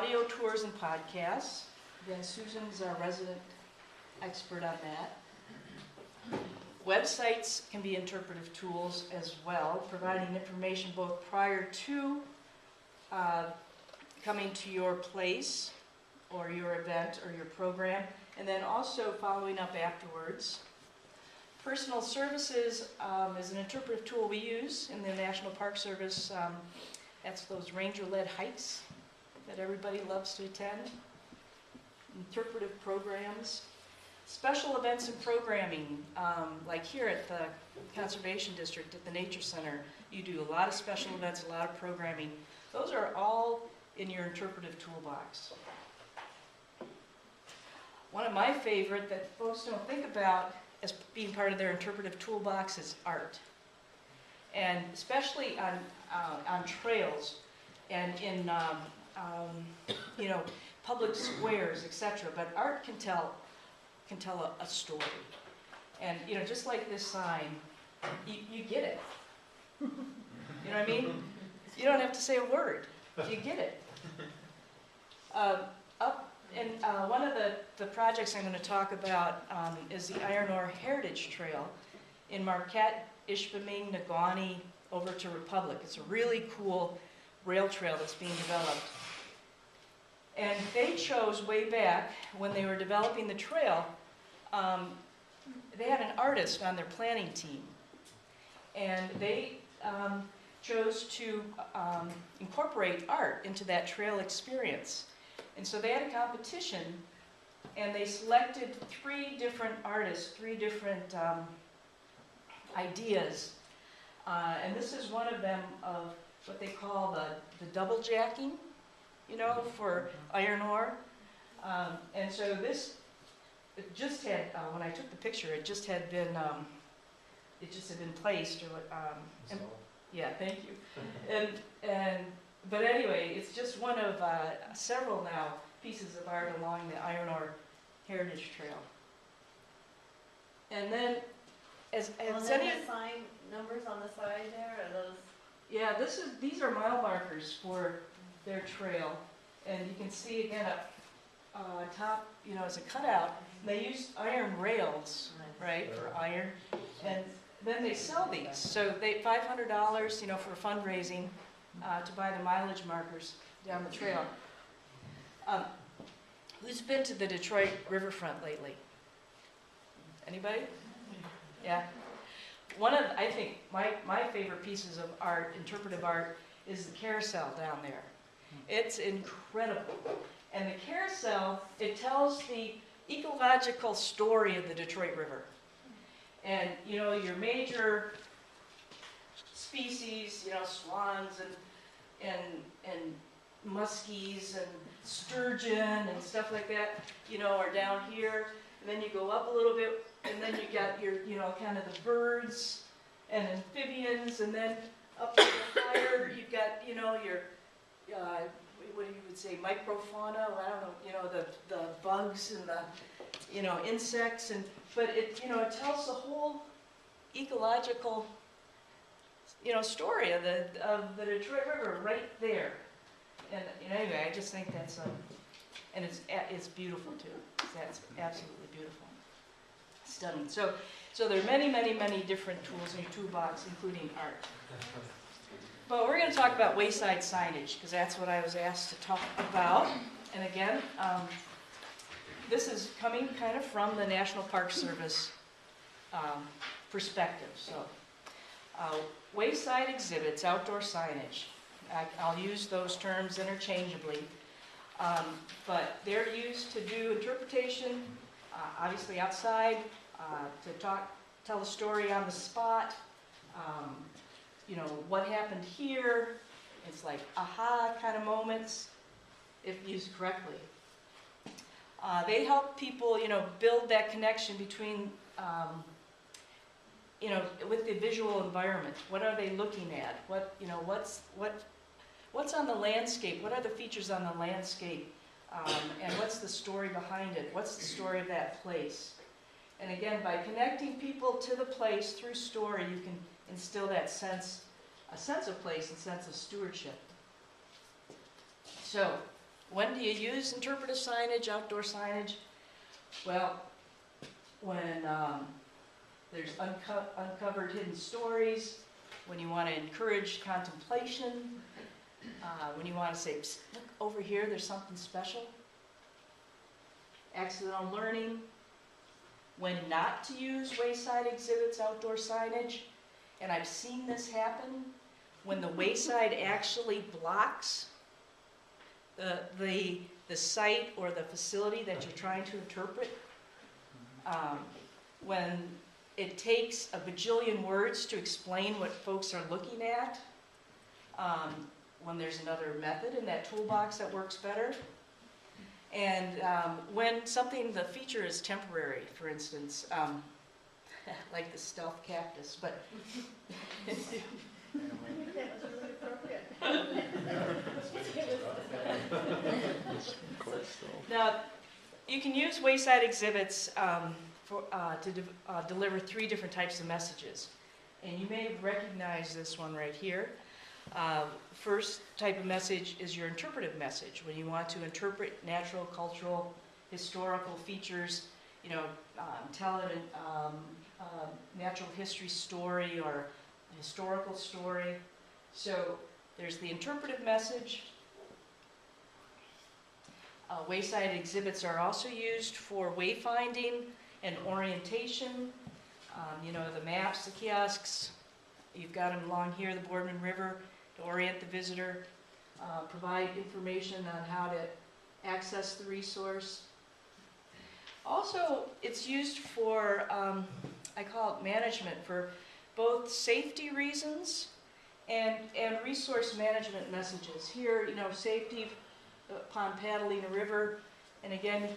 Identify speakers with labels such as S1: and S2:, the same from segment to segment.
S1: audio tours and podcasts. Again, Susan's our resident expert on that. Websites can be interpretive tools as well, providing information both prior to coming to your place or your event or your program, and then also following up afterwards. Personal services is an interpretive tool we use in the National Park Service. That's those ranger-led hikes that everybody loves to attend. Interpretive programs. Special events and programming, like here at the Conservation District, at the Nature Center, you do a lot of special events, a lot of programming. Those are all in your interpretive toolbox. One of my favorite that folks don't think about as being part of their interpretive toolbox is art. And especially on trails and in public squares, etc. But art can tell a story. And just like this sign, you get it. You know what I mean? You don't have to say a word. You get it. One of the projects I'm going to talk about is the Iron Ore Heritage Trail in Marquette, Ishpeming, Negaunee, over to Republic. It's a really cool rail trail that's being developed. And they chose way back when they were developing the trail, they had an artist on their planning team. And they chose to incorporate art into that trail experience. And so they had a competition, and they selected 3 different artists, 3 different ideas. And this is one of them of what they call the double jacking, for iron ore. And so this, it just had, when I took the picture, it just had been placed. Yeah, thank you. But anyway, it's just one of several now pieces of art along the Iron Ore Heritage Trail. And then, as any
S2: sign numbers on the side there, are those?
S1: Yeah, these are mile markers for their trail, and you can see again up top, as a cutout. They use iron rails, right, for iron, and then they sell these. So they $500, for fundraising to buy the mileage markers down the trail. Who's been to the Detroit riverfront lately? Anybody? Yeah. One of, I think, my favorite pieces of art, interpretive art, is the carousel down there. It's incredible. And the carousel, it tells the ecological story of the Detroit River. And, your major species, swans and muskies and sturgeon and stuff like that, are down here. And then you go up a little bit, and then you got your, kind of the birds and amphibians, and then up a little higher, you've got, your, what you would say, microfauna, I don't know, the bugs and the, insects, but it tells the whole ecological, story of the Detroit River right there. And anyway, I just think that's and it's beautiful too. That's absolutely beautiful, stunning. So there are many, many, many different tools in your toolbox, including art. But we're going to talk about wayside signage because that's what I was asked to talk about. And again, this is coming kind of from the National Park Service perspective. So, wayside exhibits, outdoor signage. I'll use those terms interchangeably, but they're used to do interpretation, obviously outside, to tell a story on the spot. What happened here? It's like aha kind of moments, if used correctly. They help people, build that connection between, with the visual environment. What are they looking at? What's on the landscape? What are the features on the landscape? And what's the story behind it? What's the story of that place? And again, by connecting people to the place through story, you can instill that a sense of place and sense of stewardship. So, When do you use interpretive signage, outdoor signage? Well, when there's uncovered hidden stories, when you want to encourage contemplation, when you want to say, "Psst, look over here, there's something special." Accidental learning, when not to use wayside exhibits, outdoor signage, and I've seen this happen, when the wayside actually blocks the site or the facility that you're trying to interpret, when it takes a bajillion words to explain what folks are looking at, when there's another method in that toolbox that works better, and when the feature is temporary, for instance, like the stealth cactus, but
S2: That was really appropriate.
S1: now you can use wayside exhibits to deliver 3 different types of messages, and you may recognize this one right here. First type of message is your interpretive message, when you want to interpret natural, cultural, historical features, tell a natural history story or a historical story. So there's the interpretive message. Wayside exhibits are also used for wayfinding and orientation. The maps, the kiosks, you've got them along here, the Boardman River, to orient the visitor, provide information on how to access the resource. Also, it's used for, I call it management, for both safety reasons and resource management messages. Here, safety upon paddling a river, and again,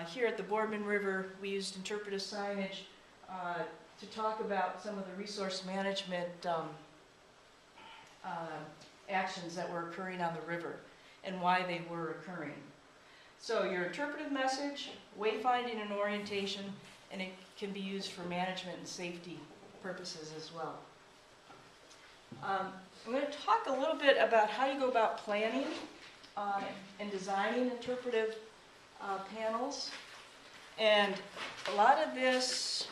S1: here at the Boardman River, we used interpretive signage to talk about some of the resource management actions that were occurring on the river and why they were occurring. So your interpretive message, wayfinding and orientation, and it can be used for management and safety purposes as well. I'm going to talk a little bit about how you go about planning and designing interpretive panels. And a lot of this,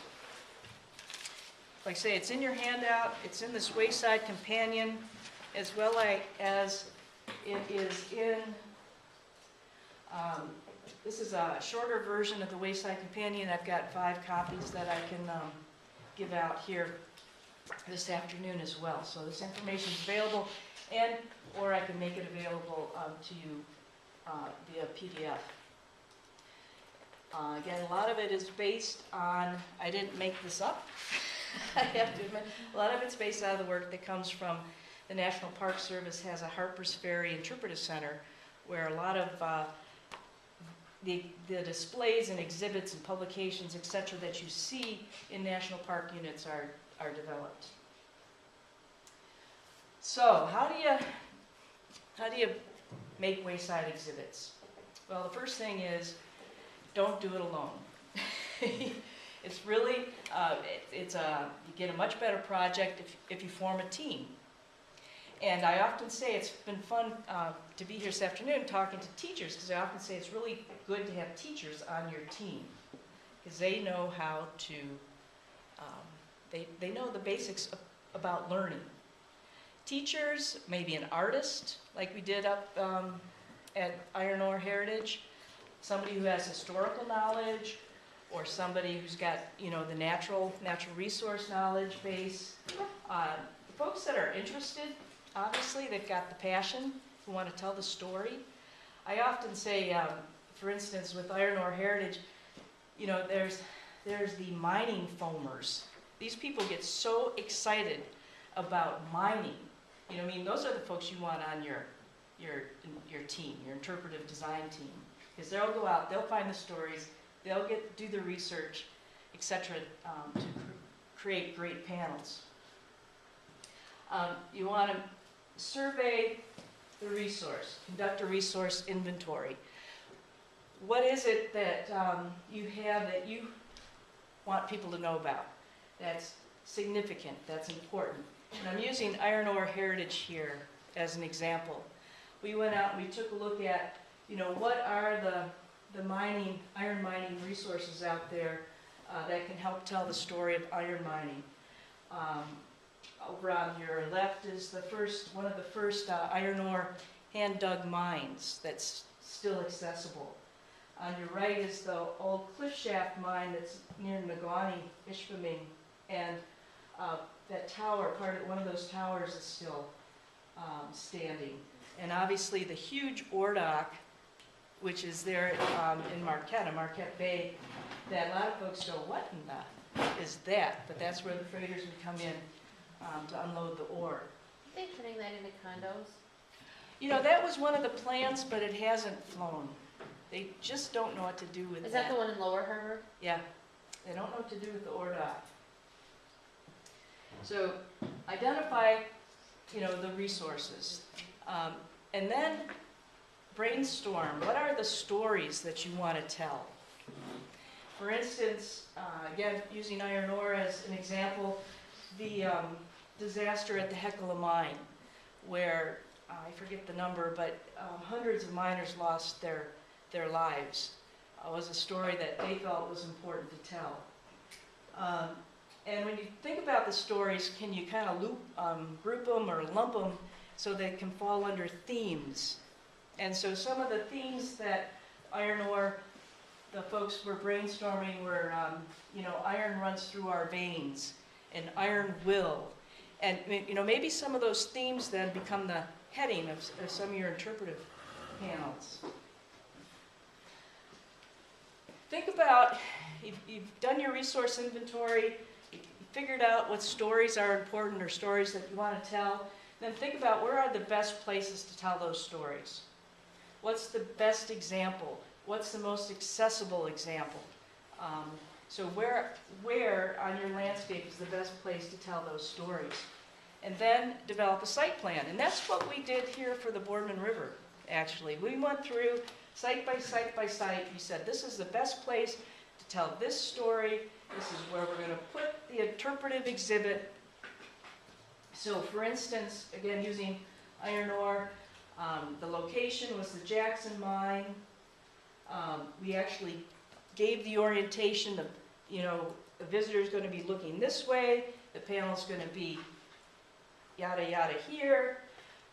S1: like I say, it's in your handout, it's in this Wayside Companion, as well as it is in, this is a shorter version of the Wayside Companion. I've got 5 copies that I can give out here this afternoon as well. So this information is available, or I can make it available to you via PDF. Again, a lot of it is based on, I didn't make this up, I have to admit, a lot of it's based out of the work that comes from the National Park Service. Has a Harpers Ferry Interpretive Center where a lot of the displays and exhibits and publications, etc., that you see in national park units are developed. So how do you make wayside exhibits? Well, the first thing is, don't do it alone. It's really, you get a much better project if you form a team. And I often say it's been fun to be here this afternoon talking to teachers, because I often say it's really good to have teachers on your team, because they know how to, they know the basics about learning. Teachers, maybe an artist, like we did up at Iron Ore Heritage, somebody who has historical knowledge, or somebody who's got, the natural resource knowledge base. The folks that are interested, obviously, they've got the passion, who want to tell the story. I often say, for instance, with Iron Ore Heritage, there's the mining foamers. These people get so excited about mining. Those are the folks you want on your team, your interpretive design team. Because they'll go out, they'll find the stories, they'll do the research, etc., to create great panels. You want to survey the resource, conduct a resource inventory. What is it that you have that you want people to know about? That's significant, that's important. And I'm using Iron Ore Heritage here as an example. We went out and we took a look at, what are the iron mining resources out there that can help tell the story of iron mining. Over on your left is one of the first iron ore hand-dug mines that's still accessible. On your right is the old cliff shaft mine that's near Nagani, Ishpeming, and that tower, one of those towers is still standing. And obviously the huge ore dock, which is there in Marquette Bay, that a lot of folks go, what in the is that? But that's where the freighters would come in to unload the ore.
S2: Are they turning that into condos?
S1: That was one of the plans, but it hasn't flown. They just don't know what to do with that.
S2: Is that the one in Lower Harbor?
S1: Yeah, they don't know what to do with the ore dock. So identify, the resources. And then brainstorm, what are the stories that you want to tell? For instance, again, using iron ore as an example, the disaster at the Hecla mine, where, I forget the number, but hundreds of miners lost their lives, was a story that they felt was important to tell. And when you think about the stories, can you kind of group them or lump them so they can fall under themes? And so some of the themes that iron ore, the folks were brainstorming were, iron runs through our veins, and iron will. And, maybe some of those themes then become the heading of some of your interpretive panels. Think about, you've done your resource inventory, you figured out what stories are important or stories that you want to tell. Then think about where are the best places to tell those stories. What's the best example? What's the most accessible example? So where on your landscape is the best place to tell those stories? And then develop a site plan. And that's what we did here for the Boardman River, actually. We went through site by site by site. We said, this is the best place to tell this story. This is where we're going to put the interpretive exhibit. So for instance, again, using iron ore, the location was the Jackson mine. We actually gave the orientation of, the visitor's going to be looking this way, the panel's going to be yada yada here,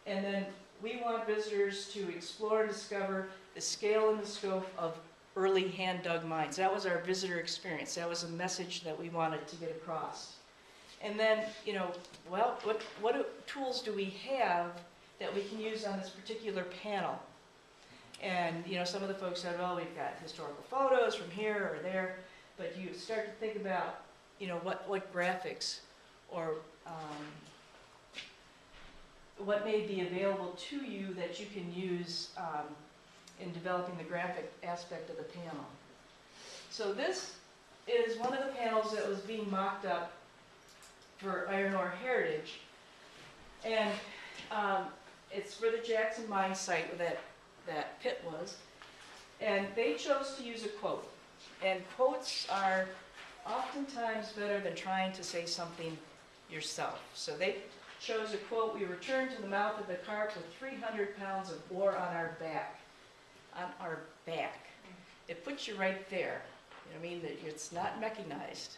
S1: and then we want visitors to explore and discover the scale and the scope of early hand-dug mines. That was our visitor experience. That was a message that we wanted to get across. And then, what tools do we have that we can use on this particular panel? And, some of the folks said, well, we've got historical photos from here or there, but you start to think about, what graphics or what may be available to you that you can use in developing the graphic aspect of the panel. So this is one of the panels that was being mocked up for Iron Ore Heritage, and it's for the Jackson mine site where that pit was, and they chose to use a quote, and quotes are oftentimes better than trying to say something yourself. So they chose a quote, "We returned to the mouth of the cart with 300 pounds of ore on our back." On our back. It puts you right there. I mean, that it's not mechanized,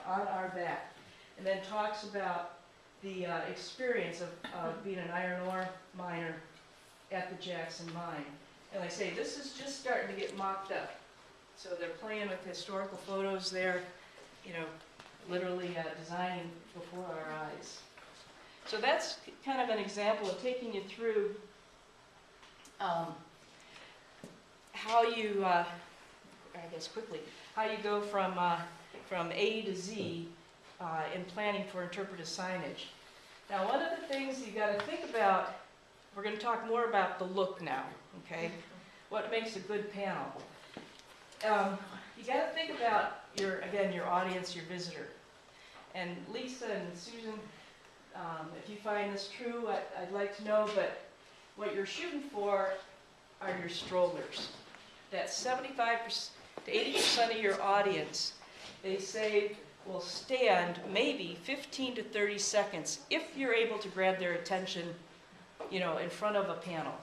S1: on our back. And then talks about the experience of being an iron ore miner at the Jackson mine. And like I say, this is just starting to get mocked up. So they're playing with historical photos there, literally designing before our eyes. So that's kind of an example of taking you through how you, quickly, how you go from A to Z in planning for interpretive signage. Now, one of the things you got to think about, we're going to talk more about the look now, okay? What makes a good panel? You got to think about your audience, your visitor. And Lisa and Susan, if you find this true, I'd like to know, but what you're shooting for are your strollers. That 75% to 80% of your audience, they say, will stand maybe 15 to 30 seconds if you're able to grab their attention, in front of a panel.